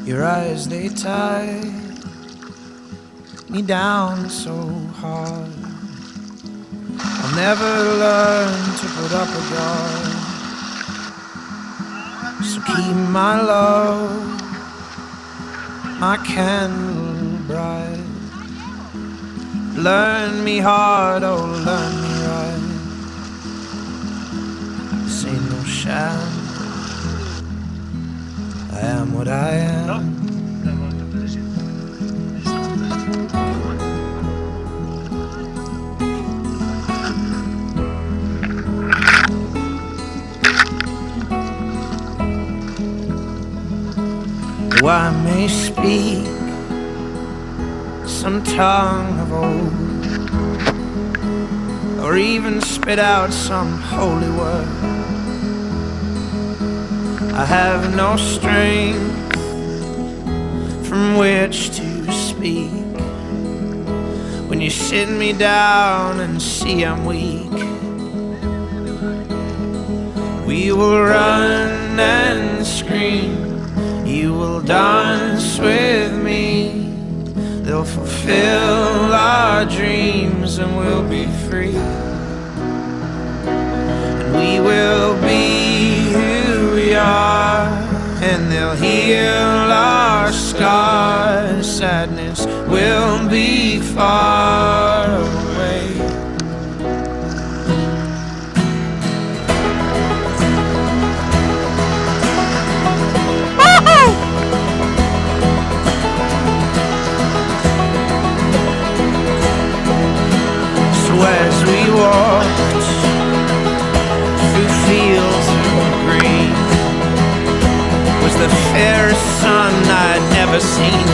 Your eyes, they tie me down so hard. I'll never learn to put up a guard. So keep my love, my candle bright. Learn me hard, oh learn me right. This ain't no sham, I am what I am. Though I may speak some tongue of old, or even spit out some holy word, I have no strength from which to speak. When you sit me down and see I'm weak, we will run and scream. You will dance with me. They'll fulfill our dreams and we'll be free. And we will be who we are, and they'll heal our scars. Sadness will be far away. As we walked through fields of green, was the fairest sun I'd ever seen.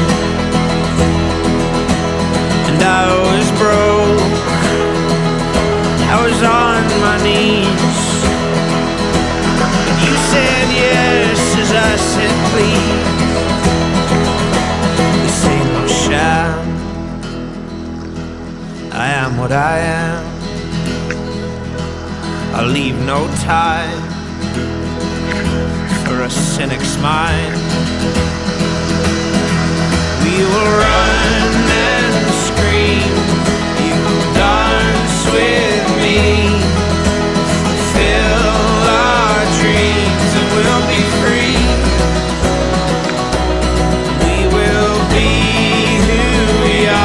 And I was broke, I was on my knees, and you said yes as I said please. This ain't no sham, I am what I am. I'll leave no time for a cynic's mind. We will run and scream. You will dance with me. Fulfill our dreams and we'll be free. We will be who we are.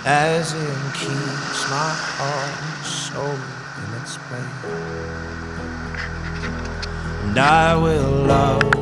As it keeps my heart and soul in its place, and I will love